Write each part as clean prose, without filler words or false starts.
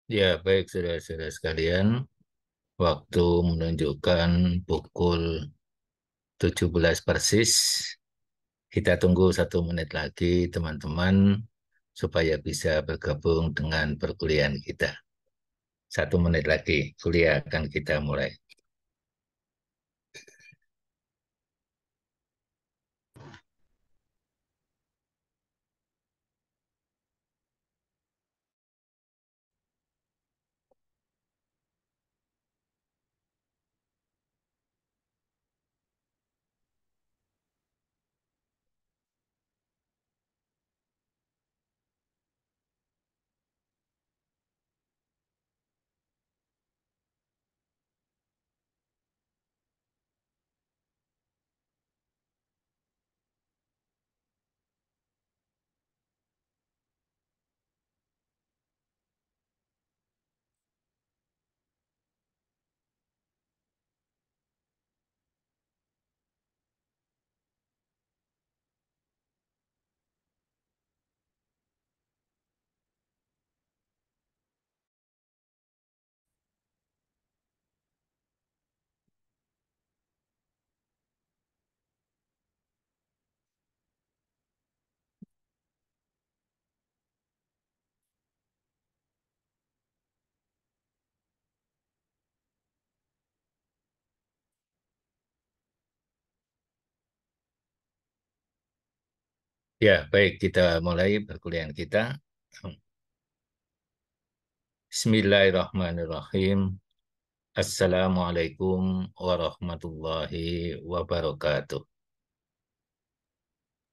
Ya, baik saudara-saudara sekalian. Waktu menunjukkan pukul 17 persis. Kita tunggu 1 menit lagi, teman-teman, supaya bisa bergabung dengan perkuliahan kita. 1 menit lagi, kuliah akan kita mulai. Ya, baik, kita mulai perkuliahan kita. Bismillahirrahmanirrahim. Assalamualaikum warahmatullahi wabarakatuh.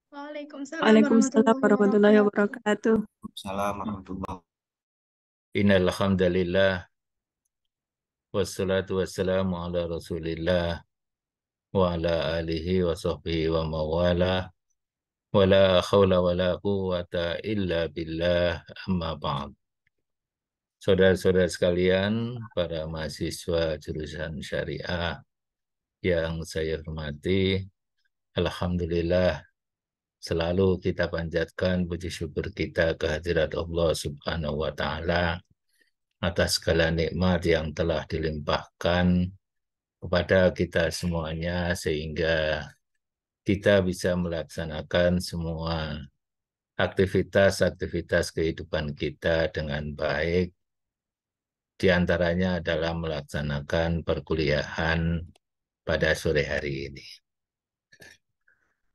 Waalaikumsalam Waalaikumsalam warahmatullahi warahmatullahi wabarakatuh. wabarakatuh. Assalamualaikum warahmatullahi Innal hamdalillah wassalatu wassalamu ala Rasulillah wa ala alihi wa sahbihi wa mawala wa la khawla wa la quwwata illa billah amma ba'd. Saudara-saudara sekalian, para mahasiswa jurusan syariah yang saya hormati, alhamdulillah selalu kita panjatkan puji syukur kita kehadirat Allah Subhanahu wa taala atas segala nikmat yang telah dilimpahkan kepada kita semuanya sehingga kita bisa melaksanakan semua aktivitas-aktivitas kehidupan kita dengan baik. Di antaranya adalah melaksanakan perkuliahan pada sore hari ini.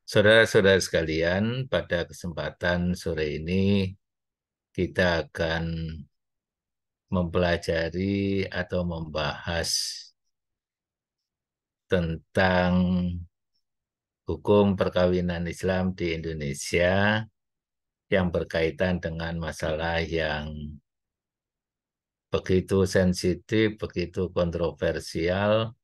Saudara-saudara sekalian, pada kesempatan sore ini kita akan mempelajari atau membahas tentang hukum perkawinan Islam di Indonesia yang berkaitan dengan masalah yang begitu sensitif, begitu kontroversial,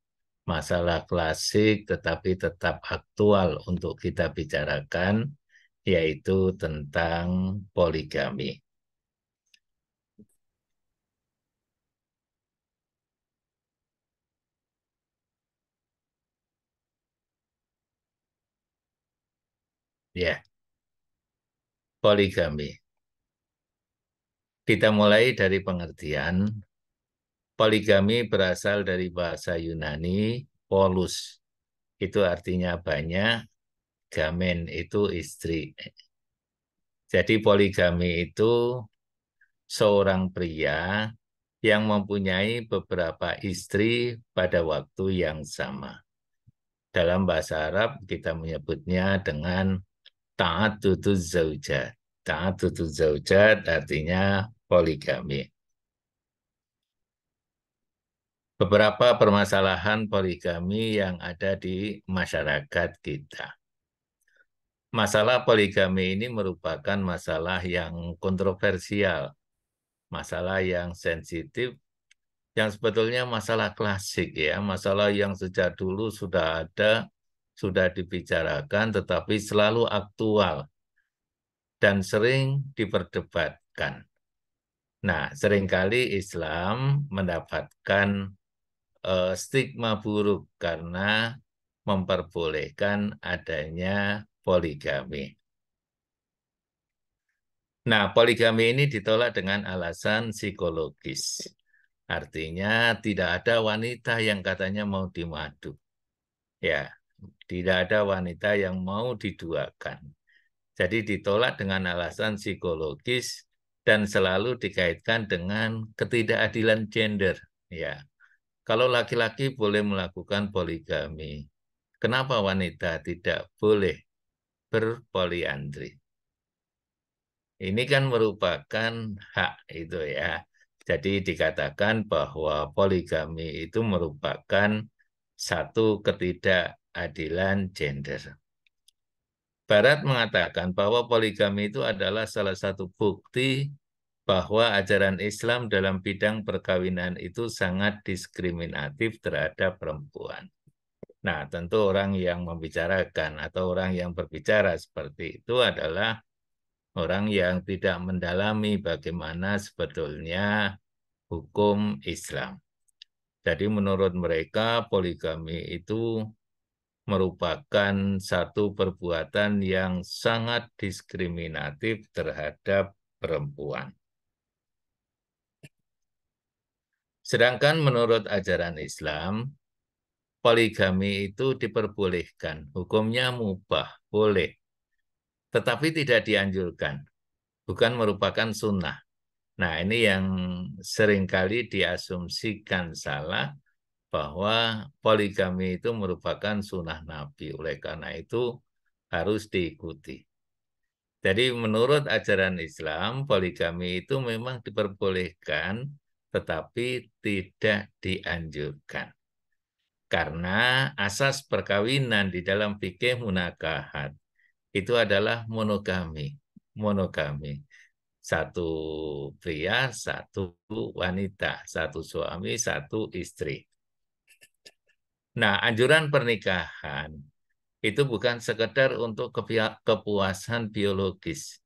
masalah klasik tetapi tetap aktual untuk kita bicarakan, yaitu tentang poligami. Ya, poligami. Kita mulai dari pengertian. Poligami berasal dari bahasa Yunani, polus. Itu artinya banyak, gamen itu istri. Jadi poligami itu seorang pria yang mempunyai beberapa istri pada waktu yang sama. Dalam bahasa Arab kita menyebutnya dengan ta'adduduz zaujat. Ta'adduduz zaujat artinya poligami. Beberapa permasalahan poligami yang ada di masyarakat kita. Masalah poligami ini merupakan masalah yang kontroversial, masalah yang sensitif, yang sebetulnya masalah klasik ya, masalah yang sejak dulu sudah ada, sudah dibicarakan, tetapi selalu aktual dan sering diperdebatkan. Nah, seringkali Islam mendapatkan stigma buruk karena memperbolehkan adanya poligami. Nah, poligami ini ditolak dengan alasan psikologis. Artinya tidak ada wanita yang katanya mau dimadu. Ya, tidak ada wanita yang mau diduakan. Jadi ditolak dengan alasan psikologis dan selalu dikaitkan dengan ketidakadilan gender. Ya, kalau laki-laki boleh melakukan poligami, kenapa wanita tidak boleh berpoliandri? Ini kan merupakan hak itu ya. Jadi dikatakan bahwa poligami itu merupakan satu ketidakadilan gender. Barat mengatakan bahwa poligami itu adalah salah satu bukti bahwa ajaran Islam dalam bidang perkawinan itu sangat diskriminatif terhadap perempuan. Nah, tentu orang yang membicarakan atau orang yang berbicara seperti itu adalah orang yang tidak mendalami bagaimana sebetulnya hukum Islam. Jadi menurut mereka poligami itu merupakan satu perbuatan yang sangat diskriminatif terhadap perempuan. Sedangkan menurut ajaran Islam, poligami itu diperbolehkan, hukumnya mubah, boleh, tetapi tidak dianjurkan, bukan merupakan sunnah. Nah, ini yang seringkali diasumsikan salah bahwa poligami itu merupakan sunnah Nabi. Oleh karena itu harus diikuti. Jadi menurut ajaran Islam, poligami itu memang diperbolehkan, tetapi tidak dianjurkan. Karena asas perkawinan di dalam fikih munakahat itu adalah monogami. Monogami. Satu pria, satu wanita, satu suami, satu istri. Nah, anjuran pernikahan itu bukan sekedar untuk kepuasan biologis.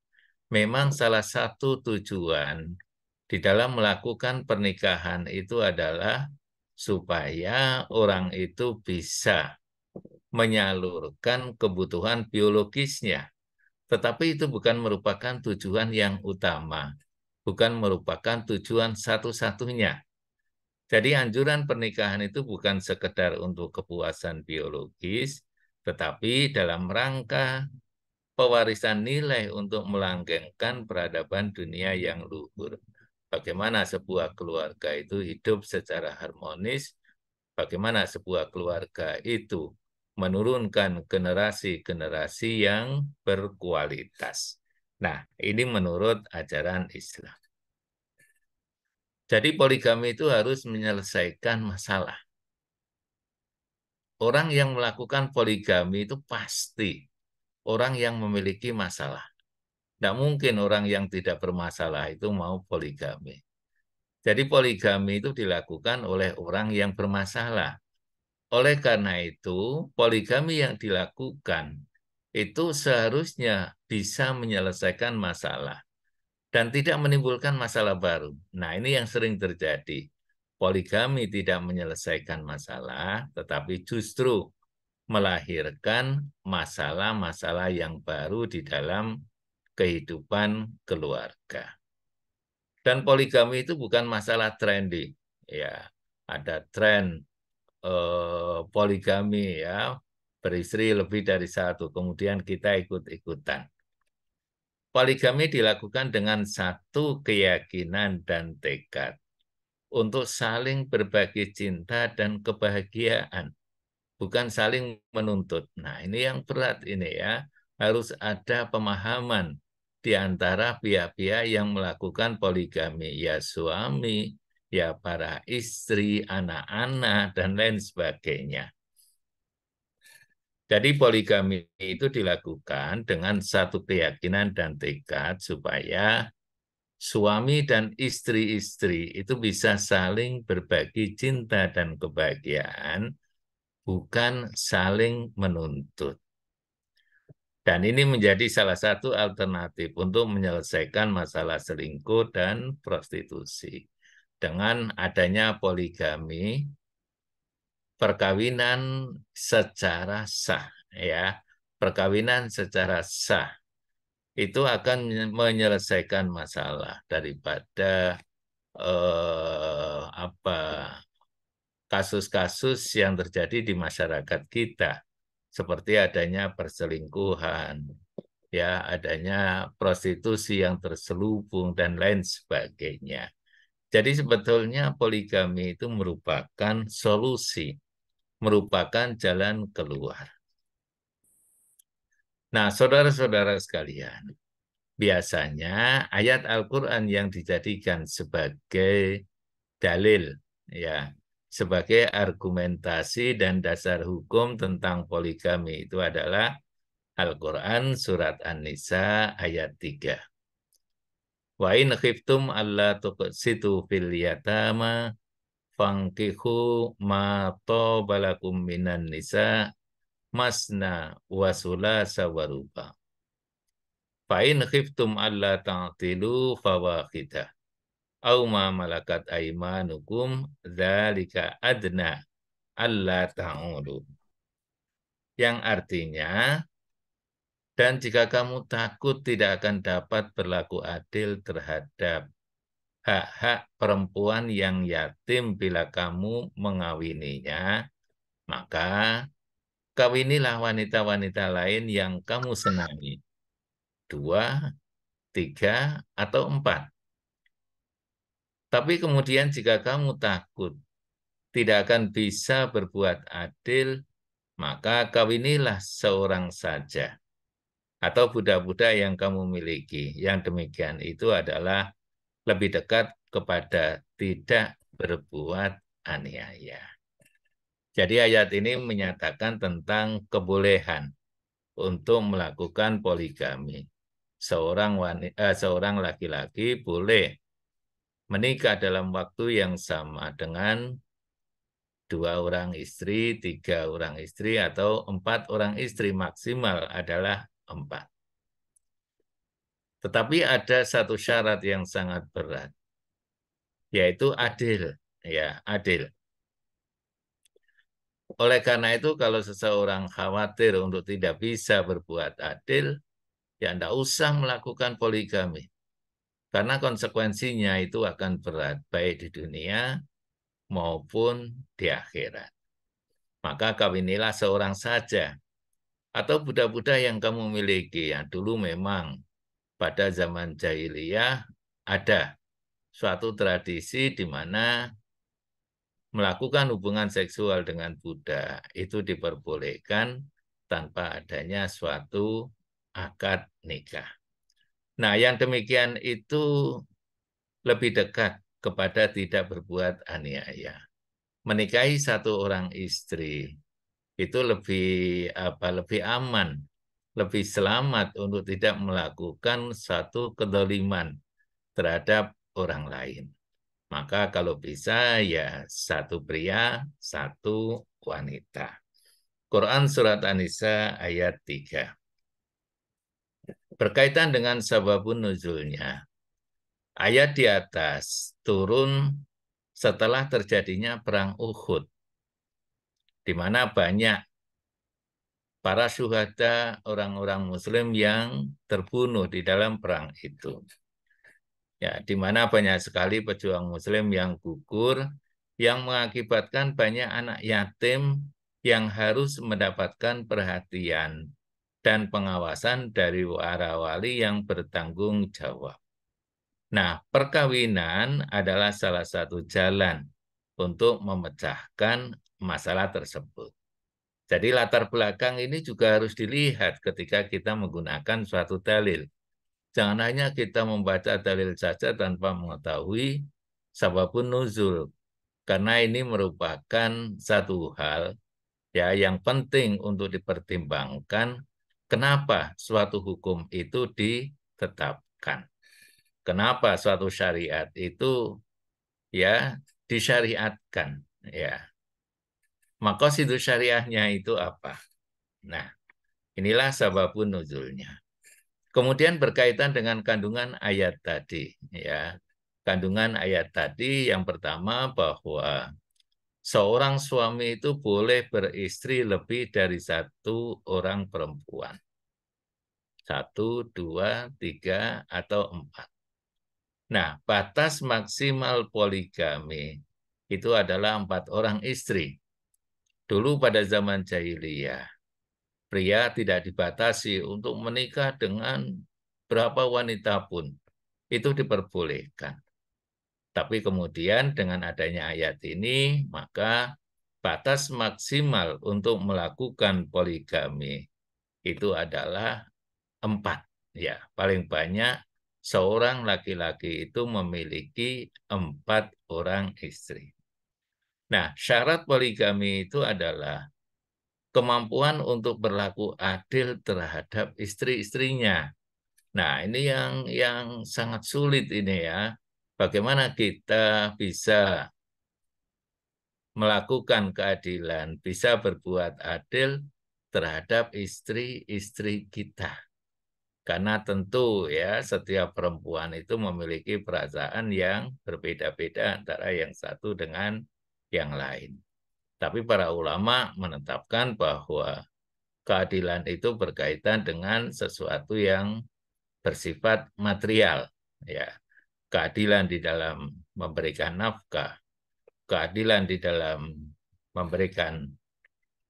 Memang salah satu tujuan di dalam melakukan pernikahan itu adalah supaya orang itu bisa menyalurkan kebutuhan biologisnya. Tetapi itu bukan merupakan tujuan yang utama, bukan merupakan tujuan satu-satunya. Jadi anjuran pernikahan itu bukan sekedar untuk kepuasan biologis, tetapi dalam rangka pewarisan nilai untuk melanggengkan peradaban dunia yang luhur. Bagaimana sebuah keluarga itu hidup secara harmonis, bagaimana sebuah keluarga itu menurunkan generasi-generasi yang berkualitas. Nah, ini menurut ajaran Islam. Jadi poligami itu harus menyelesaikan masalah. Orang yang melakukan poligami itu pasti orang yang memiliki masalah. Tidak mungkin orang yang tidak bermasalah itu mau poligami. Jadi poligami itu dilakukan oleh orang yang bermasalah. Oleh karena itu, poligami yang dilakukan itu seharusnya bisa menyelesaikan masalah dan tidak menimbulkan masalah baru. Nah, ini yang sering terjadi. Poligami tidak menyelesaikan masalah, tetapi justru melahirkan masalah-masalah yang baru di dalam kehidupan keluarga. Dan poligami itu bukan masalah trendy. Ya, ada tren poligami ya, beristri lebih dari satu, kemudian kita ikut-ikutan. Poligami dilakukan dengan satu keyakinan dan tekad untuk saling berbagi cinta dan kebahagiaan, bukan saling menuntut. Nah, ini yang berat ini ya. Harus ada pemahaman di antara pihak-pihak yang melakukan poligami, ya suami, ya para istri, anak-anak, dan lain sebagainya. Jadi poligami itu dilakukan dengan satu keyakinan dan tekad supaya suami dan istri-istri itu bisa saling berbagi cinta dan kebahagiaan, bukan saling menuntut. Dan ini menjadi salah satu alternatif untuk menyelesaikan masalah selingkuh dan prostitusi. Dengan adanya poligami, perkawinan secara sah, ya, perkawinan secara sah itu akan menyelesaikan masalah daripada apa kasus-kasus yang terjadi di masyarakat kita, seperti adanya perselingkuhan, ya adanya prostitusi yang terselubung dan lain sebagainya. Jadi sebetulnya poligami itu merupakan solusi, merupakan jalan keluar. Nah, saudara-saudara sekalian, biasanya ayat Al-Quran yang dijadikan sebagai dalil, ya, sebagai argumentasi dan dasar hukum tentang poligami itu adalah Al-Quran surat An-Nisa ayat 3. Wa in khiftum alla tuqsitu fil yatama fankihu ma tobalakum minan nisa masna wa sulasa wa ruba. Fa in khiftum alla ta'tilu fawahidah au ma malakat aimanukum dzalika adna alla ta'ulu. Yang artinya, dan jika kamu takut tidak akan dapat berlaku adil terhadap hak-hak perempuan yang yatim bila kamu mengawininya, maka kawinilah wanita-wanita lain yang kamu senangi. 2, 3, atau 4. Tapi kemudian jika kamu takut tidak akan bisa berbuat adil, maka kawinilah seorang saja. Atau budak-budak yang kamu miliki. Yang demikian itu adalah lebih dekat kepada tidak berbuat aniaya. Jadi ayat ini menyatakan tentang kebolehan untuk melakukan poligami. Seorang laki-laki boleh menikah dalam waktu yang sama dengan 2 orang istri, 3 orang istri, atau 4 orang istri, maksimal adalah 4. Tetapi ada satu syarat yang sangat berat, yaitu adil. Ya, adil. Oleh karena itu, kalau seseorang khawatir untuk tidak bisa berbuat adil, ya tidak usah melakukan poligami. Karena konsekuensinya itu akan berat, baik di dunia maupun di akhirat. Maka kawinilah seorang saja. Atau budak-budak yang kamu miliki, yang dulu memang pada zaman jahiliyah ada suatu tradisi di mana melakukan hubungan seksual dengan budak itu diperbolehkan tanpa adanya suatu akad nikah. Nah, yang demikian itu lebih dekat kepada tidak berbuat aniaya. Menikahi satu orang istri itu lebih aman, lebih selamat untuk tidak melakukan satu kedoliman terhadap orang lain. Maka kalau bisa ya satu pria, satu wanita. Quran Surat An-Nisa ayat 3. Berkaitan dengan sababun nuzulnya, ayat di atas turun setelah terjadinya perang Uhud, di mana banyak para syuhada orang-orang muslim yang terbunuh di dalam perang itu. Ya, di mana banyak sekali pejuang muslim yang gugur, yang mengakibatkan banyak anak yatim yang harus mendapatkan perhatian dan pengawasan dari para wali yang bertanggung jawab. Nah, perkawinan adalah salah satu jalan untuk memecahkan masalah tersebut. Jadi latar belakang ini juga harus dilihat ketika kita menggunakan suatu dalil. Jangan hanya kita membaca dalil saja tanpa mengetahui sababun nuzul. Karena ini merupakan satu hal ya yang penting untuk dipertimbangkan kenapa suatu hukum itu ditetapkan. Kenapa suatu syariat itu ya disyariatkan ya. Maka situ syariahnya itu apa? Nah, inilah sababun nuzulnya. Kemudian berkaitan dengan kandungan ayat tadi, ya. Kandungan ayat tadi yang pertama bahwa seorang suami itu boleh beristri lebih dari satu orang perempuan. 1, 2, 3, atau 4. Nah, batas maksimal poligami itu adalah 4 orang istri. Dulu pada zaman jahiliyah, pria tidak dibatasi untuk menikah dengan berapa wanita pun. Itu diperbolehkan. Tapi kemudian dengan adanya ayat ini, maka batas maksimal untuk melakukan poligami itu adalah 4. Ya, paling banyak seorang laki-laki itu memiliki 4 orang istri. Nah, syarat poligami itu adalah kemampuan untuk berlaku adil terhadap istri-istrinya. Nah, ini yang sangat sulit ini ya. Bagaimana kita bisa melakukan keadilan, bisa berbuat adil terhadap istri-istri kita. Karena tentu ya setiap perempuan itu memiliki perasaan yang berbeda-beda antara yang satu dengan yang lain. Tapi para ulama menetapkan bahwa keadilan itu berkaitan dengan sesuatu yang bersifat material, ya. Keadilan di dalam memberikan nafkah, keadilan di dalam memberikan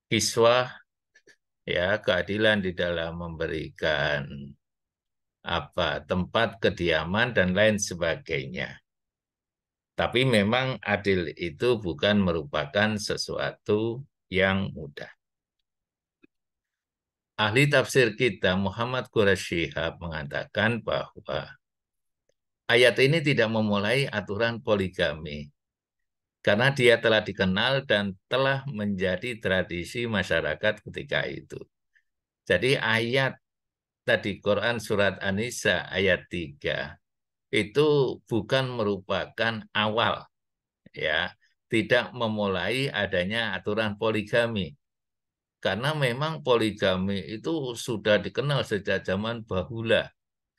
kiswah, ya, keadilan di dalam memberikan tempat kediaman dan lain sebagainya. Tapi memang adil itu bukan merupakan sesuatu yang mudah. Ahli tafsir kita Muhammad Quraisy Shihab mengatakan bahwa ayat ini tidak memulai aturan poligami karena dia telah dikenal dan telah menjadi tradisi masyarakat ketika itu. Jadi ayat tadi Quran surat An-Nisa ayat 3 itu bukan merupakan awal, ya, tidak memulai adanya aturan poligami. Karena memang poligami itu sudah dikenal sejak zaman bahula,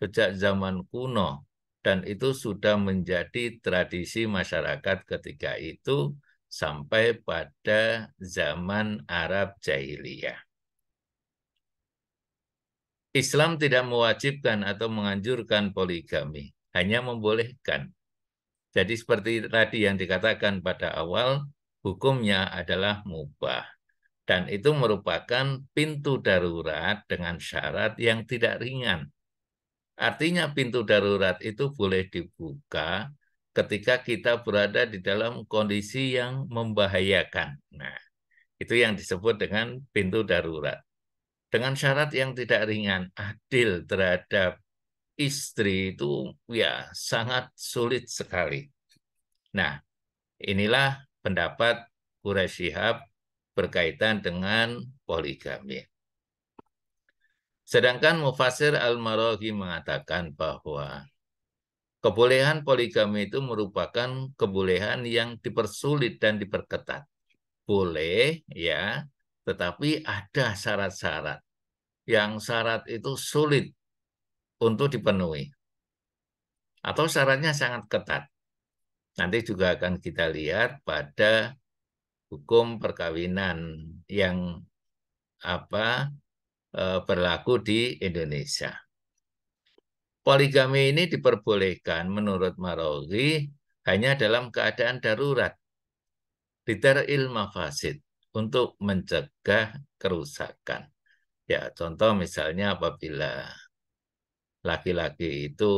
sejak zaman kuno, dan itu sudah menjadi tradisi masyarakat ketika itu sampai pada zaman Arab Jahiliyah. Islam tidak mewajibkan atau menganjurkan poligami, hanya membolehkan. Jadi seperti tadi yang dikatakan pada awal, hukumnya adalah mubah. Dan itu merupakan pintu darurat dengan syarat yang tidak ringan. Artinya pintu darurat itu boleh dibuka ketika kita berada di dalam kondisi yang membahayakan. Nah, itu yang disebut dengan pintu darurat. Dengan syarat yang tidak ringan, adil terhadap istri itu ya sangat sulit sekali. Nah, inilah pendapat Quraisy Shihab berkaitan dengan poligami. Sedangkan Mufassir Al-Maraghi mengatakan bahwa kebolehan poligami itu merupakan kebolehan yang dipersulit dan diperketat. Boleh, ya, tetapi ada syarat-syarat. Yang syarat itu sulit untuk dipenuhi. Atau syaratnya sangat ketat. Nanti juga akan kita lihat pada hukum perkawinan yang berlaku di Indonesia. Poligami ini diperbolehkan menurut Maraghi hanya dalam keadaan darurat, lidar'il mafasid, untuk mencegah kerusakan. Ya, contoh misalnya apabila laki-laki itu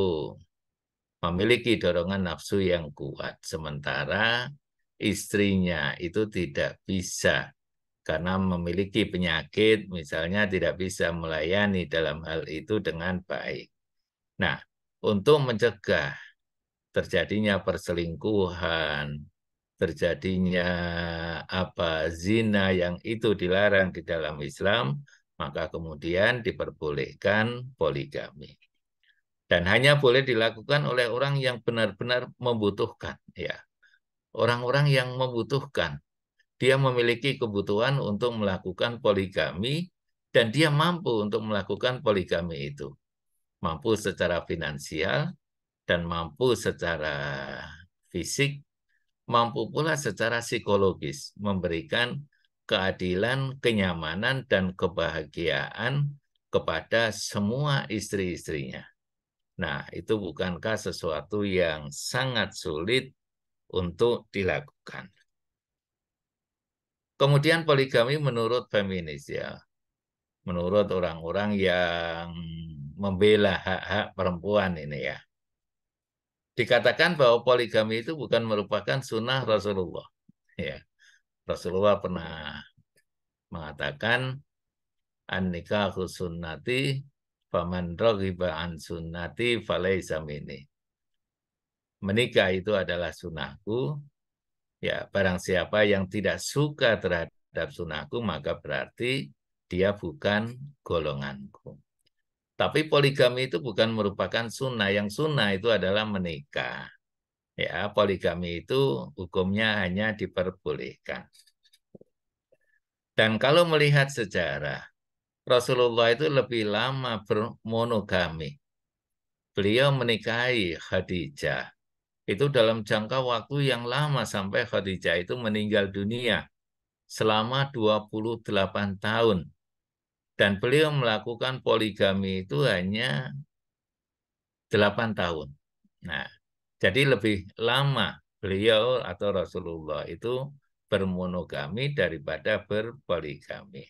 memiliki dorongan nafsu yang kuat, sementara istrinya itu tidak bisa karena memiliki penyakit, misalnya tidak bisa melayani dalam hal itu dengan baik. Nah, untuk mencegah terjadinya perselingkuhan, terjadinya zina yang itu dilarang di dalam Islam, maka kemudian diperbolehkan poligami. Dan hanya boleh dilakukan oleh orang yang benar-benar membutuhkan, ya. Orang-orang yang membutuhkan, dia memiliki kebutuhan untuk melakukan poligami dan dia mampu untuk melakukan poligami itu. Mampu secara finansial dan mampu secara fisik, mampu pula secara psikologis, memberikan keadilan, kenyamanan, dan kebahagiaan kepada semua istri-istrinya. Nah, itu bukankah sesuatu yang sangat sulit untuk dilakukan? Kemudian poligami menurut feminis ya, menurut orang-orang yang membela hak-hak perempuan ini ya. Dikatakan bahwa poligami itu bukan merupakan sunnah Rasulullah. Ya, Rasulullah pernah mengatakan an-nikahu sunnati faman raghiba an sunnati falaisa minni. Menikah itu adalah sunnahku, ya barang siapa yang tidak suka terhadap sunnahku maka berarti dia bukan golonganku. Tapi poligami itu bukan merupakan sunnah. Yang sunnah itu adalah menikah. Ya, poligami itu hukumnya hanya diperbolehkan. Dan kalau melihat sejarah, Rasulullah itu lebih lama bermonogami. Beliau menikahi Khadijah. Itu dalam jangka waktu yang lama sampai Khadijah itu meninggal dunia selama 28 tahun. Dan beliau melakukan poligami itu hanya 8 tahun. Nah, jadi lebih lama beliau atau Rasulullah itu bermonogami daripada berpoligami.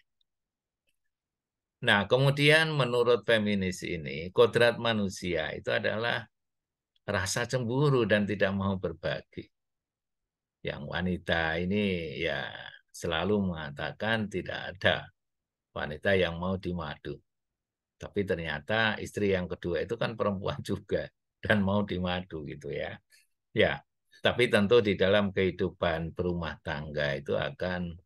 Nah, kemudian menurut feminis ini, kodrat manusia itu adalah rasa cemburu dan tidak mau berbagi. Yang wanita ini ya selalu mengatakan tidak ada wanita yang mau dimadu. Tapi ternyata istri yang kedua itu kan perempuan juga dan mau dimadu gitu ya. Ya, tapi tentu di dalam kehidupan berumah tangga itu akan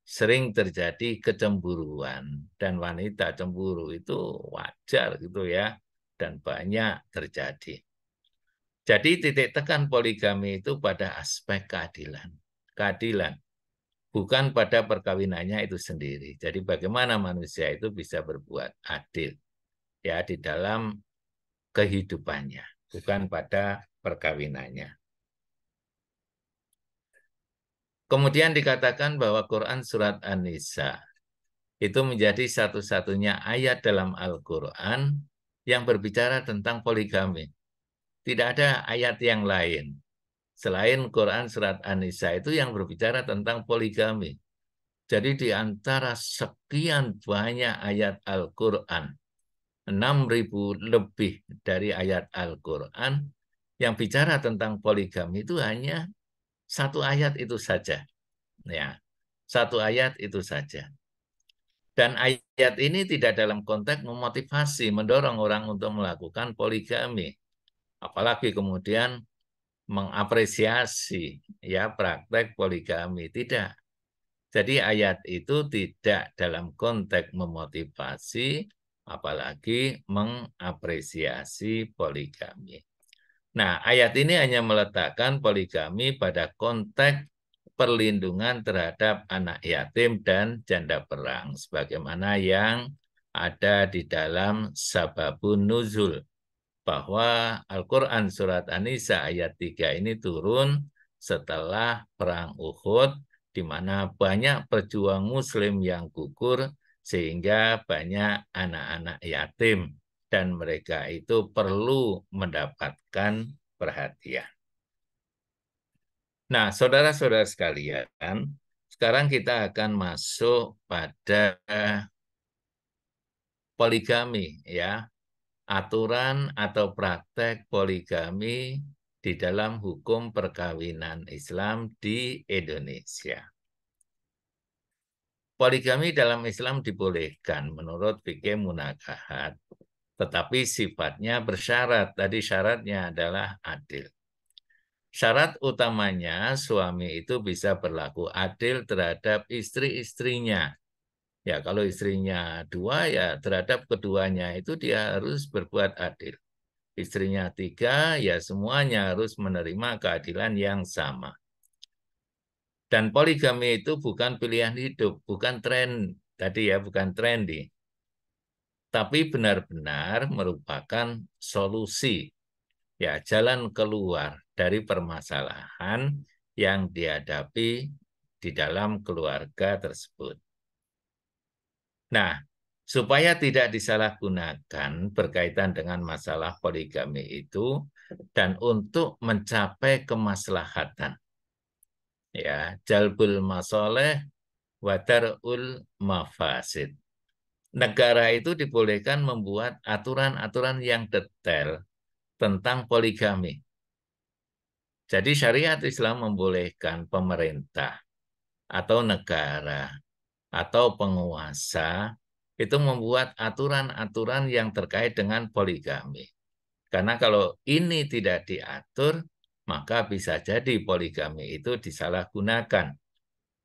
sering terjadi kecemburuan dan wanita cemburu itu wajar gitu ya dan banyak terjadi. Jadi titik tekan poligami itu pada aspek keadilan. Keadilan bukan pada perkawinannya itu sendiri. Jadi bagaimana manusia itu bisa berbuat adil ya di dalam kehidupannya, bukan pada perkawinannya. Kemudian dikatakan bahwa Quran surat An-Nisa itu menjadi satu-satunya ayat dalam Al-Quran yang berbicara tentang poligami. Tidak ada ayat yang lain selain Quran surat An-Nisa itu yang berbicara tentang poligami. Jadi di antara sekian banyak ayat Al-Quran, 6.000 lebih dari ayat Al-Quran yang bicara tentang poligami itu hanya satu ayat itu saja. Ya, satu ayat itu saja. Dan ayat ini tidak dalam konteks memotivasi, mendorong orang untuk melakukan poligami. Apalagi kemudian mengapresiasi ya praktek poligami. Tidak. Jadi ayat itu tidak dalam konteks memotivasi, apalagi mengapresiasi poligami. Nah, ayat ini hanya meletakkan poligami pada konteks perlindungan terhadap anak yatim dan janda perang, sebagaimana yang ada di dalam Sababun Nuzul, bahwa Al-Quran Surat An-Nisa ayat 3 ini turun setelah Perang Uhud, di mana banyak pejuang Muslim yang gugur, sehingga banyak anak-anak yatim, dan mereka itu perlu mendapatkan perhatian. Nah, saudara-saudara sekalian, sekarang kita akan masuk pada poligami ya, aturan atau praktek poligami di dalam hukum perkawinan Islam di Indonesia. Poligami dalam Islam dibolehkan menurut fikih munakahat, tetapi sifatnya bersyarat. Tadi syaratnya adalah adil. Syarat utamanya suami itu bisa berlaku adil terhadap istri-istrinya. Ya, kalau istrinya dua, ya terhadap keduanya itu dia harus berbuat adil. Istrinya tiga, ya semuanya harus menerima keadilan yang sama. Dan poligami itu bukan pilihan hidup, bukan tren tadi ya, bukan trendy. Tapi benar-benar merupakan solusi, ya jalan keluar dari permasalahan yang dihadapi di dalam keluarga tersebut. Nah, supaya tidak disalahgunakan berkaitan dengan masalah poligami itu dan untuk mencapai kemaslahatan. Ya, jalbul masoleh wa dar'ul mafasid. Negara itu dibolehkan membuat aturan-aturan yang detail tentang poligami. Jadi syariat Islam membolehkan pemerintah atau negara atau penguasa itu membuat aturan-aturan yang terkait dengan poligami. Karena kalau ini tidak diatur, maka bisa jadi poligami itu disalahgunakan.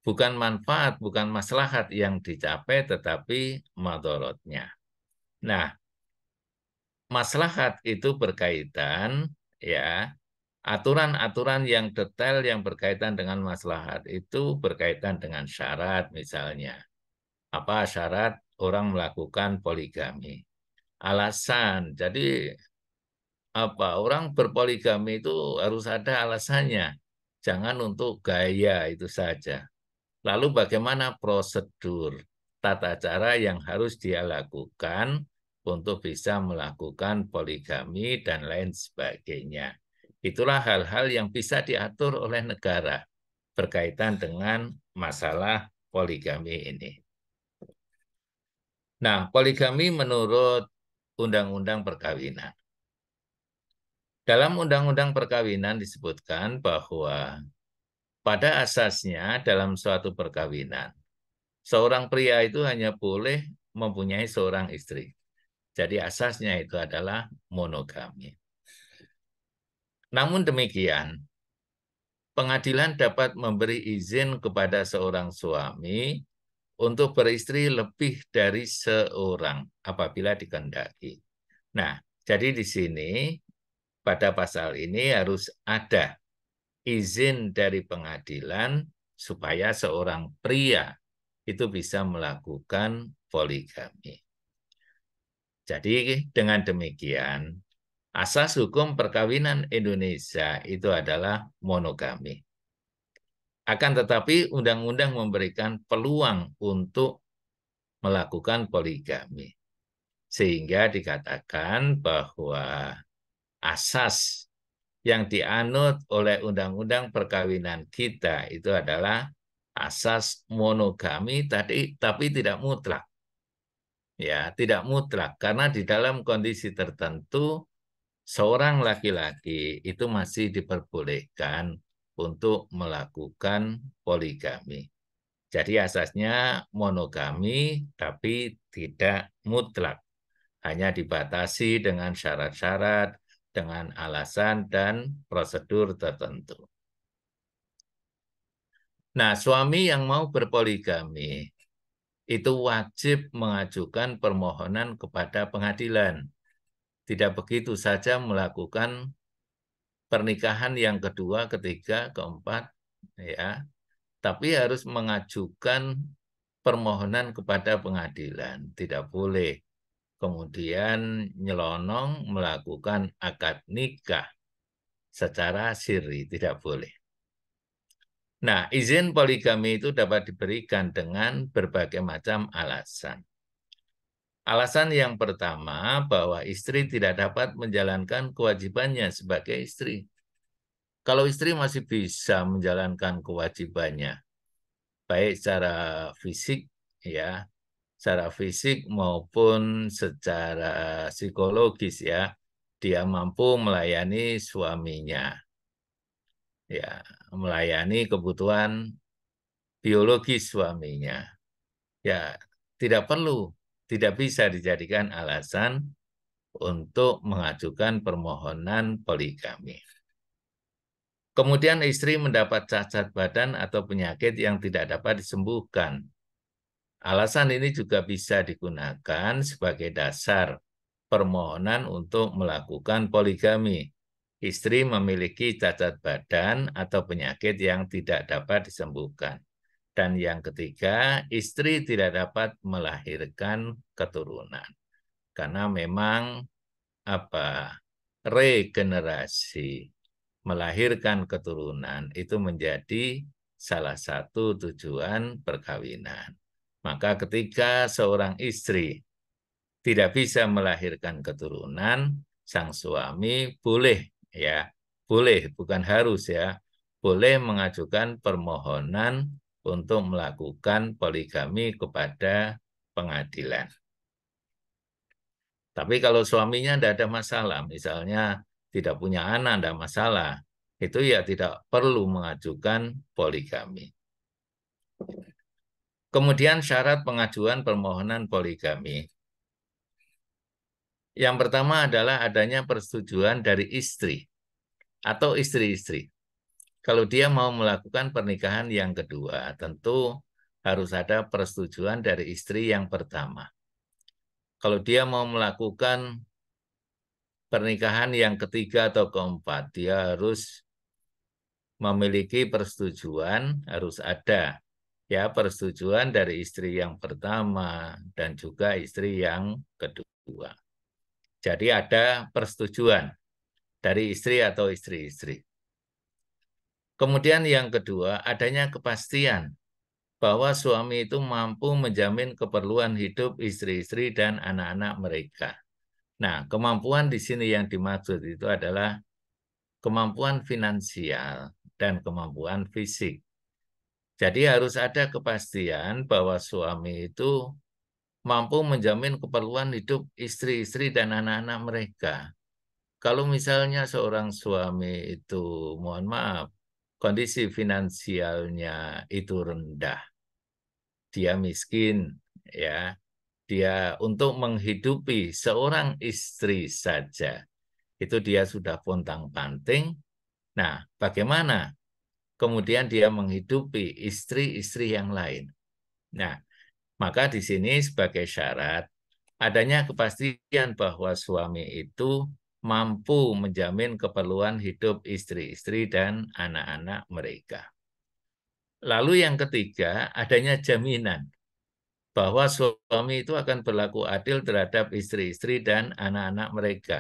Bukan manfaat, bukan maslahat yang dicapai, tetapi madorotnya. Nah, maslahat itu berkaitan, ya, aturan-aturan yang detail yang berkaitan dengan maslahat itu berkaitan dengan syarat misalnya. Apa syarat orang melakukan poligami? Alasan. Jadi apa orang berpoligami itu harus ada alasannya. Jangan untuk gaya itu saja. Lalu bagaimana prosedur tata cara yang harus dia lakukan untuk bisa melakukan poligami dan lain sebagainya. Itulah hal-hal yang bisa diatur oleh negara berkaitan dengan masalah poligami ini. Nah, poligami menurut Undang-Undang Perkawinan. Dalam Undang-Undang Perkawinan disebutkan bahwa pada asasnya dalam suatu perkawinan, seorang pria itu hanya boleh mempunyai seorang istri. Jadi asasnya itu adalah monogami. Namun demikian, pengadilan dapat memberi izin kepada seorang suami untuk beristri lebih dari seorang apabila dikehendaki. Nah, jadi di sini pada pasal ini harus ada izin dari pengadilan supaya seorang pria itu bisa melakukan poligami. Jadi dengan demikian, asas hukum perkawinan Indonesia itu adalah monogami. Akan tetapi undang-undang memberikan peluang untuk melakukan poligami. Sehingga dikatakan bahwa asas yang dianut oleh undang-undang perkawinan kita itu adalah asas monogami tapi tidak mutlak. Ya, tidak mutlak karena di dalam kondisi tertentu seorang laki-laki itu masih diperbolehkan untuk melakukan poligami. Jadi asasnya monogami tapi tidak mutlak. Hanya dibatasi dengan syarat-syarat, dengan alasan dan prosedur tertentu. Nah, suami yang mau berpoligami itu wajib mengajukan permohonan kepada pengadilan. Tidak begitu saja melakukan pernikahan yang kedua, ketiga, keempat, ya, tapi harus mengajukan permohonan kepada pengadilan. Tidak boleh kemudian nyelonong melakukan akad nikah secara sirri, tidak boleh. Nah, izin poligami itu dapat diberikan dengan berbagai macam alasan. Alasan yang pertama, bahwa istri tidak dapat menjalankan kewajibannya sebagai istri. Kalau istri masih bisa menjalankan kewajibannya, baik secara fisik, ya, secara fisik maupun secara psikologis, ya, dia mampu melayani suaminya, ya, melayani kebutuhan biologis suaminya, ya, tidak perlu, tidak bisa dijadikan alasan untuk mengajukan permohonan poligami. Kemudian istri mendapat cacat badan atau penyakit yang tidak dapat disembuhkan. Alasan ini juga bisa digunakan sebagai dasar permohonan untuk melakukan poligami. Istri memiliki cacat badan atau penyakit yang tidak dapat disembuhkan. Dan yang ketiga, istri tidak dapat melahirkan keturunan. Karena memang regenerasi melahirkan keturunan itu menjadi salah satu tujuan perkawinan. Maka ketika seorang istri tidak bisa melahirkan keturunan, sang suami boleh ya, boleh bukan harus ya, boleh mengajukan permohonan untuk melakukan poligami kepada pengadilan. Tapi kalau suaminya tidak ada masalah, misalnya tidak punya anak, tidak masalah, itu ya tidak perlu mengajukan poligami. Kemudian syarat pengajuan permohonan poligami. Yang pertama adalah adanya persetujuan dari istri atau istri-istri. Kalau dia mau melakukan pernikahan yang kedua, tentu harus ada persetujuan dari istri yang pertama. Kalau dia mau melakukan pernikahan yang ketiga atau keempat, dia harus memiliki persetujuan, harus ada ya persetujuan dari istri yang pertama dan juga istri yang kedua. Jadi ada persetujuan dari istri atau istri-istri. Kemudian yang kedua, adanya kepastian bahwa suami itu mampu menjamin keperluan hidup istri-istri dan anak-anak mereka. Nah, kemampuan di sini yang dimaksud itu adalah kemampuan finansial dan kemampuan fisik. Jadi harus ada kepastian bahwa suami itu mampu menjamin keperluan hidup istri-istri dan anak-anak mereka. Kalau misalnya seorang suami itu, mohon maaf, kondisi finansialnya itu rendah, dia miskin, ya, dia untuk menghidupi seorang istri saja, itu dia sudah pontang-panting. Nah, bagaimana kemudian dia menghidupi istri-istri yang lain? Nah, maka di sini sebagai syarat adanya kepastian bahwa suami itu mampu menjamin keperluan hidup istri-istri dan anak-anak mereka. Lalu yang ketiga, adanya jaminan bahwa suami itu akan berlaku adil terhadap istri-istri dan anak-anak mereka.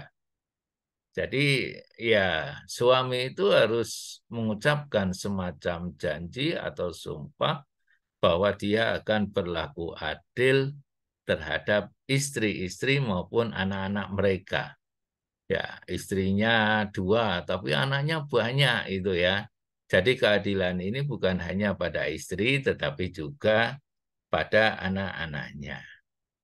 Jadi ya suami itu harus mengucapkan semacam janji atau sumpah bahwa dia akan berlaku adil terhadap istri-istri maupun anak-anak mereka. Ya, istrinya dua, tapi anaknya banyak itu ya. Jadi keadilan ini bukan hanya pada istri, tetapi juga pada anak-anaknya.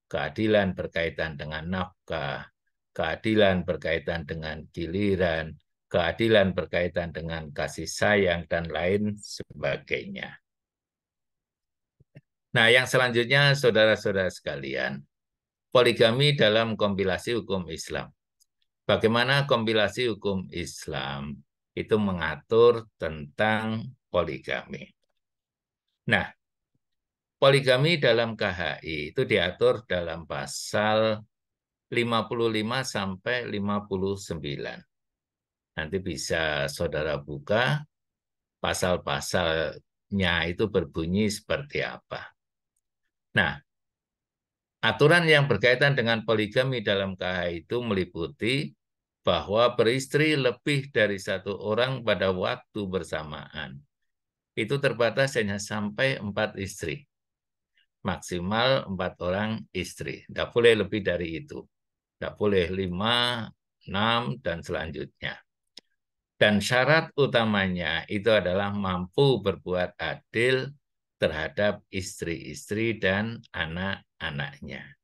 Keadilan berkaitan dengan nafkah, keadilan berkaitan dengan giliran, keadilan berkaitan dengan kasih sayang, dan lain sebagainya. Nah, yang selanjutnya, saudara-saudara sekalian, poligami dalam kompilasi hukum Islam. Bagaimana kompilasi hukum Islam itu mengatur tentang poligami. Nah, poligami dalam KHI itu diatur dalam pasal 55 sampai 59. Nanti bisa saudara buka pasal-pasalnya itu berbunyi seperti apa. Nah, aturan yang berkaitan dengan poligami dalam KHI itu meliputi bahwa beristri lebih dari satu orang pada waktu bersamaan. Itu terbatas hanya sampai 4 istri. Maksimal 4 orang istri. Tidak boleh lebih dari itu. Tidak boleh 5, 6, dan selanjutnya. Dan syarat utamanya itu adalah mampu berbuat adil terhadap istri-istri dan anak-anaknya.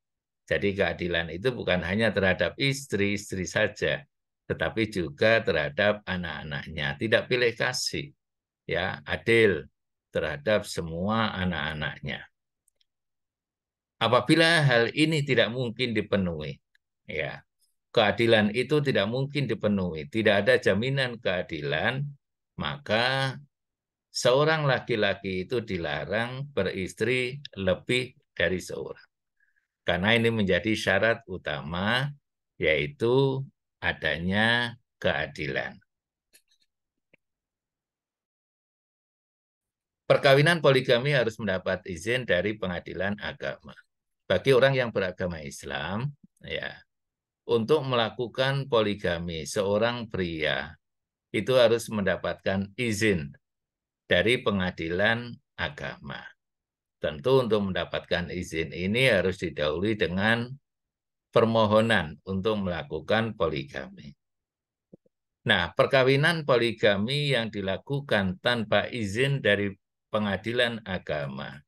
Jadi keadilan itu bukan hanya terhadap istri-istri saja, tetapi juga terhadap anak-anaknya. Tidak pilih kasih, ya, adil terhadap semua anak-anaknya. Apabila hal ini tidak mungkin dipenuhi, ya, keadilan itu tidak mungkin dipenuhi, tidak ada jaminan keadilan, maka seorang laki-laki itu dilarang beristri lebih dari seorang. Karena ini menjadi syarat utama, yaitu adanya keadilan. Perkawinan poligami harus mendapat izin dari pengadilan agama. Bagi orang yang beragama Islam, ya, untuk melakukan poligami seorang pria itu harus mendapatkan izin dari pengadilan agama. Tentu untuk mendapatkan izin ini harus didahului dengan permohonan untuk melakukan poligami. Nah, perkawinan poligami yang dilakukan tanpa izin dari pengadilan agama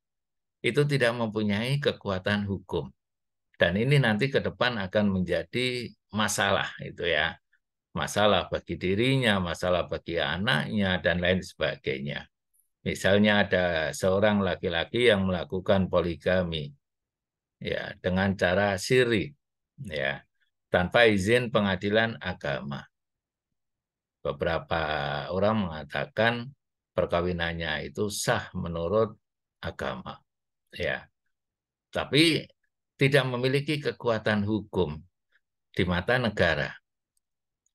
itu tidak mempunyai kekuatan hukum. Dan ini nanti ke depan akan menjadi masalah itu ya. Masalah bagi dirinya, masalah bagi anaknya, dan lain sebagainya. Misalnya ada seorang laki-laki yang melakukan poligami ya dengan cara siri ya tanpa izin pengadilan agama. Beberapa orang mengatakan perkawinannya itu sah menurut agama ya, tapi tidak memiliki kekuatan hukum di mata negara.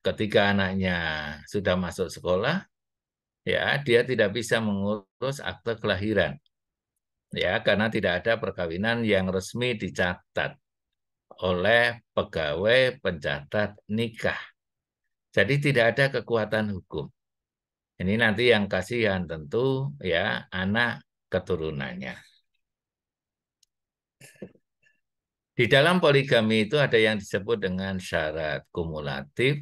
Ketika anaknya sudah masuk sekolah, ya dia tidak bisa mengurus akte kelahiran, ya karena tidak ada perkawinan yang resmi dicatat oleh pegawai pencatat nikah. Jadi tidak ada kekuatan hukum. Ini nanti yang kasihan tentu ya anak keturunannya. Di dalam poligami itu ada yang disebut dengan syarat kumulatif,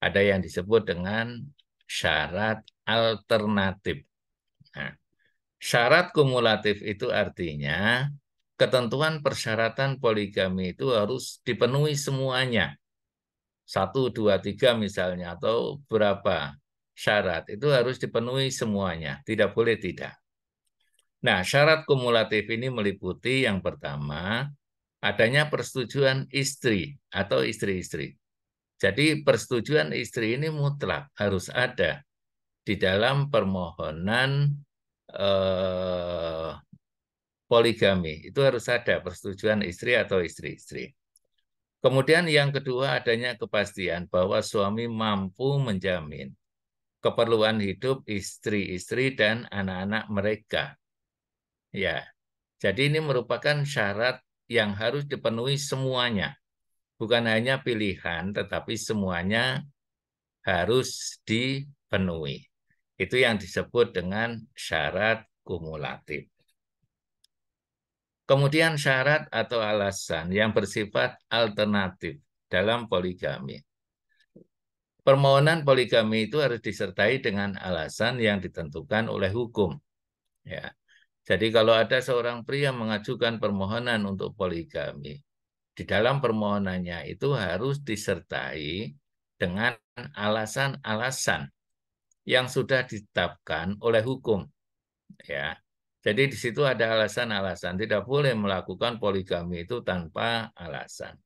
ada yang disebut dengan syarat alternatif. Nah, syarat kumulatif itu artinya ketentuan persyaratan poligami itu harus dipenuhi semuanya. 1, 2, 3 misalnya, atau berapa syarat, itu harus dipenuhi semuanya, tidak boleh tidak. Nah, syarat kumulatif ini meliputi yang pertama, adanya persetujuan istri atau istri-istri. Jadi persetujuan istri ini mutlak harus ada di dalam permohonan eh, poligami. Itu harus ada persetujuan istri atau istri-istri. Kemudian yang kedua adanya kepastian bahwa suami mampu menjamin keperluan hidup istri-istri dan anak-anak mereka. Ya, jadi ini merupakan syarat yang harus dipenuhi semuanya. Bukan hanya pilihan, tetapi semuanya harus dipenuhi. Itu yang disebut dengan syarat kumulatif. Kemudian syarat atau alasan yang bersifat alternatif dalam poligami. Permohonan poligami itu harus disertai dengan alasan yang ditentukan oleh hukum. Ya. Jadi kalau ada seorang pria mengajukan permohonan untuk poligami, di dalam permohonannya itu harus disertai dengan alasan-alasan yang sudah ditetapkan oleh hukum. Ya. Jadi di situ ada alasan-alasan, tidak boleh melakukan poligami itu tanpa alasan.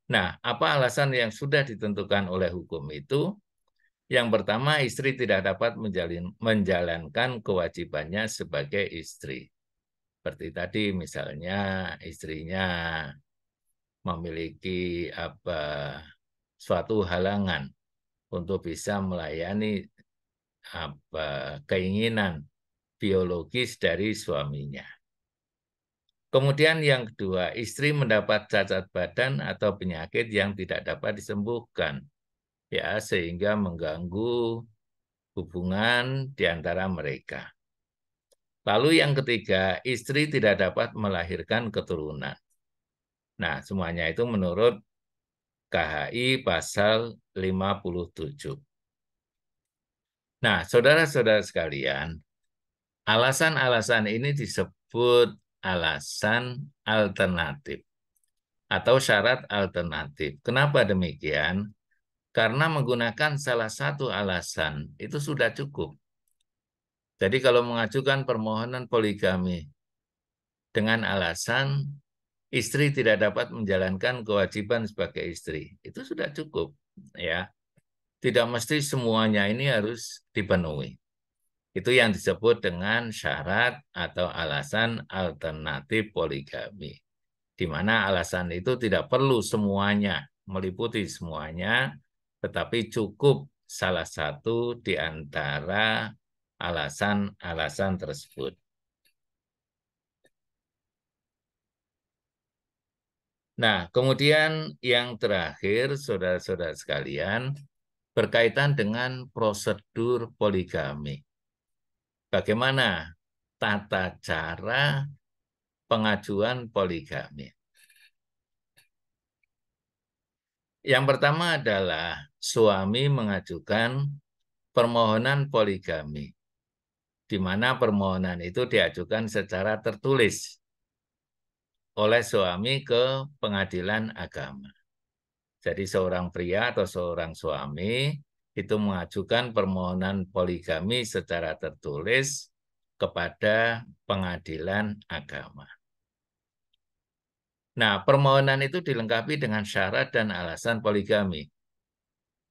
Nah, apa alasan yang sudah ditentukan oleh hukum itu? Yang pertama, istri tidak dapat menjalankan kewajibannya sebagai istri. Seperti tadi misalnya istrinya memiliki suatu halangan untuk bisa melayani keinginan biologis dari suaminya. Kemudian yang kedua, istri mendapat cacat badan atau penyakit yang tidak dapat disembuhkan, ya sehingga mengganggu hubungan di antara mereka. Lalu yang ketiga, istri tidak dapat melahirkan keturunan. Nah, semuanya itu menurut KHI pasal 57. Nah, saudara-saudara sekalian, alasan-alasan ini disebut alasan alternatif atau syarat alternatif. Kenapa demikian? Karena menggunakan salah satu alasan itu sudah cukup. Jadi kalau mengajukan permohonan poligami dengan alasan istri tidak dapat menjalankan kewajiban sebagai istri, itu sudah cukup, ya. Tidak mesti semuanya ini harus dipenuhi. Itu yang disebut dengan syarat atau alasan alternatif poligami. Di mana alasan itu tidak perlu semuanya, meliputi semuanya, tetapi cukup salah satu di antara alasan-alasan tersebut. Nah, kemudian yang terakhir, saudara-saudara sekalian, berkaitan dengan prosedur poligami. Bagaimana tata cara pengajuan poligami? Yang pertama adalah suami mengajukan permohonan poligami, di mana permohonan itu diajukan secara tertulis oleh suami ke pengadilan agama. Jadi seorang pria atau seorang suami itu mengajukan permohonan poligami secara tertulis kepada pengadilan agama. Nah, permohonan itu dilengkapi dengan syarat dan alasan poligami.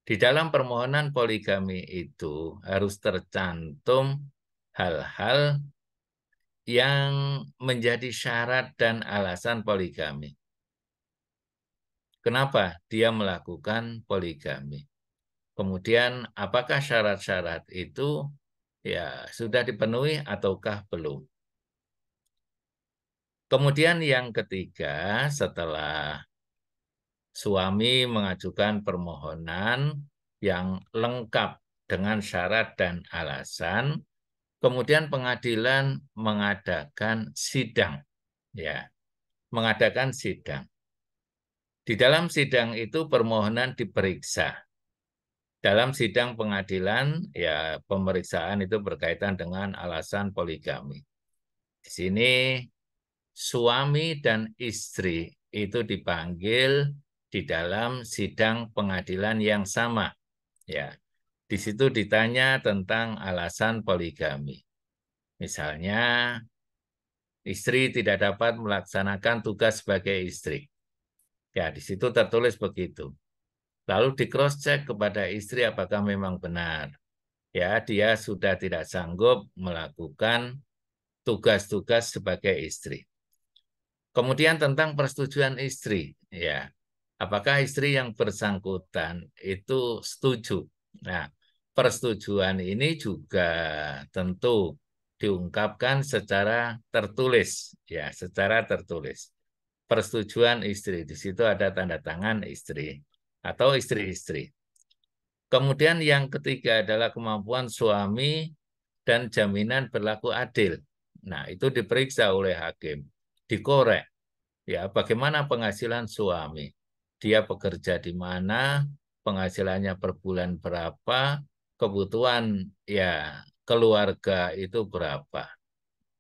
Di dalam permohonan poligami itu harus tercantum hal-hal yang menjadi syarat dan alasan poligami. Kenapa dia melakukan poligami? Kemudian apakah syarat-syarat itu ya sudah dipenuhi ataukah belum? Kemudian yang ketiga, setelah suami mengajukan permohonan yang lengkap dengan syarat dan alasan, kemudian pengadilan mengadakan sidang, ya, mengadakan sidang. Di dalam sidang itu permohonan diperiksa. Dalam sidang pengadilan, ya pemeriksaan itu berkaitan dengan alasan poligami. Di sini suami dan istri itu dipanggil di dalam sidang pengadilan yang sama. Ya, di situ ditanya tentang alasan poligami. Misalnya, istri tidak dapat melaksanakan tugas sebagai istri. Ya, di situ tertulis begitu. Lalu di cross check kepada istri apakah memang benar. Ya, dia sudah tidak sanggup melakukan tugas-tugas sebagai istri. Kemudian tentang persetujuan istri, ya, apakah istri yang bersangkutan itu setuju? Nah, persetujuan ini juga tentu diungkapkan secara tertulis, ya, secara tertulis. Persetujuan istri, di situ ada tanda tangan istri atau istri-istri. Kemudian yang ketiga adalah kemampuan suami dan jaminan berlaku adil. Nah, itu diperiksa oleh hakim, dikorek. Ya, bagaimana penghasilan suami? Dia bekerja di mana? Penghasilannya per bulan berapa? Kebutuhan ya keluarga itu berapa?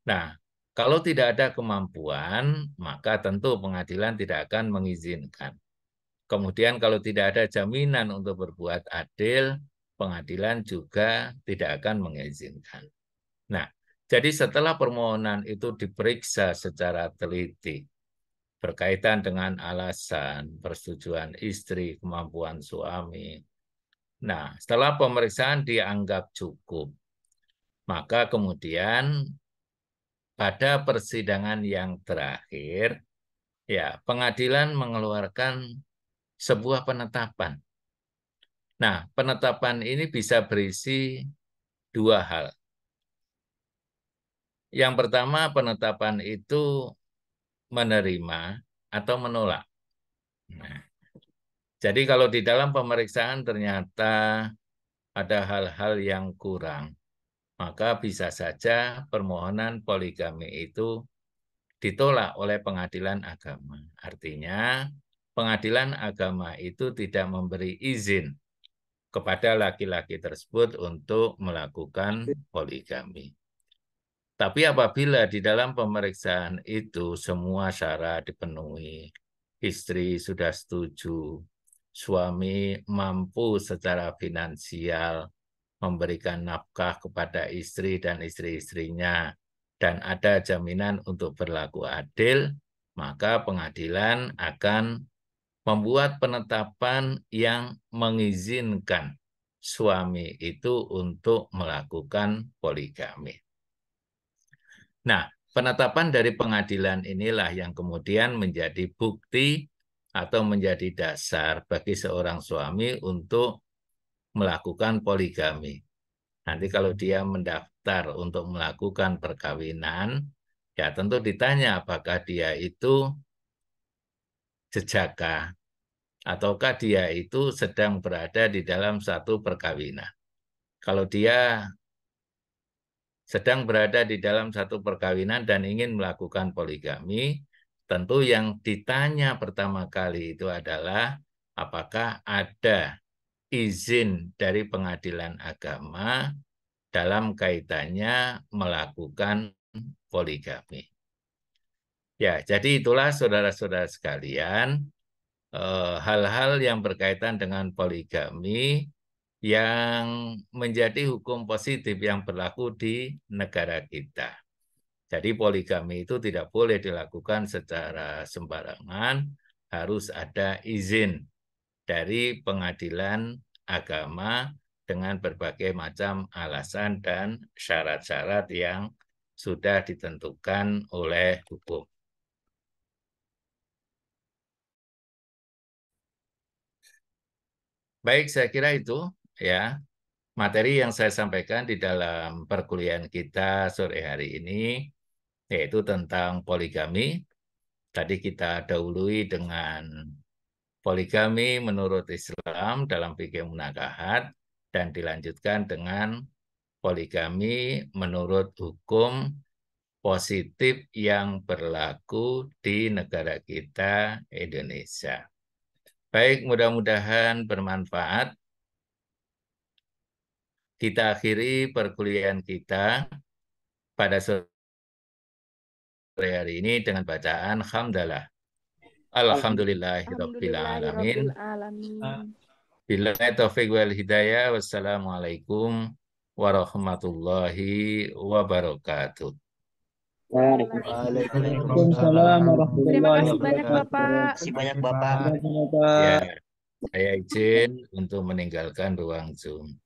Nah, kalau tidak ada kemampuan, maka tentu pengadilan tidak akan mengizinkan. Kemudian kalau tidak ada jaminan untuk berbuat adil, pengadilan juga tidak akan mengizinkan. Nah, jadi setelah permohonan itu diperiksa secara teliti, berkaitan dengan alasan, persetujuan istri, kemampuan suami. Nah, setelah pemeriksaan dianggap cukup, maka kemudian pada persidangan yang terakhir, ya pengadilan mengeluarkan sebuah penetapan. Nah, penetapan ini bisa berisi dua hal. Yang pertama, penetapan itu menerima atau menolak. Nah, jadi kalau di dalam pemeriksaan ternyata ada hal-hal yang kurang, maka bisa saja permohonan poligami itu ditolak oleh pengadilan agama. Artinya, pengadilan agama itu tidak memberi izin kepada laki-laki tersebut untuk melakukan poligami. Tapi apabila di dalam pemeriksaan itu semua syarat dipenuhi, istri sudah setuju, suami mampu secara finansial memberikan nafkah kepada istri dan istri-istrinya, dan ada jaminan untuk berlaku adil, maka pengadilan akan membuat penetapan yang mengizinkan suami itu untuk melakukan poligami. Nah, penetapan dari pengadilan inilah yang kemudian menjadi bukti atau menjadi dasar bagi seorang suami untuk melakukan poligami. Nanti kalau dia mendaftar untuk melakukan perkawinan, ya tentu ditanya apakah dia itu jejaka ataukah dia itu sedang berada di dalam satu perkawinan. Kalau dia sedang berada di dalam satu perkawinan dan ingin melakukan poligami, tentu yang ditanya pertama kali itu adalah apakah ada izin dari pengadilan agama dalam kaitannya melakukan poligami. Ya, jadi itulah saudara-saudara sekalian, hal-hal yang berkaitan dengan poligami yang menjadi hukum positif yang berlaku di negara kita. Jadi poligami itu tidak boleh dilakukan secara sembarangan, harus ada izin dari pengadilan agama dengan berbagai macam alasan dan syarat-syarat yang sudah ditentukan oleh hukum. Baik, saya kira itu ya materi yang saya sampaikan di dalam perkuliahan kita sore hari ini, yaitu tentang poligami. Tadi kita dahului dengan poligami menurut Islam dalam fikih munakahat dan dilanjutkan dengan poligami menurut hukum positif yang berlaku di negara kita Indonesia. Baik, mudah-mudahan bermanfaat. Kita akhiri perkuliahan kita pada sore hari ini dengan bacaan hamdalah. Alhamdulillahirabbil alamin. Alhamdulillahirabbil alamin. Billahi taufiq wal hidayah. Wassalamualaikum warahmatullahi wabarakatuh. Waalaikumsalam Terima warahmatullahi kasih banyak wabarakatuh. Bapak. Terima kasih banyak Bapak. Terima kasih, Ya, Bapak. saya izin untuk meninggalkan ruang Zoom.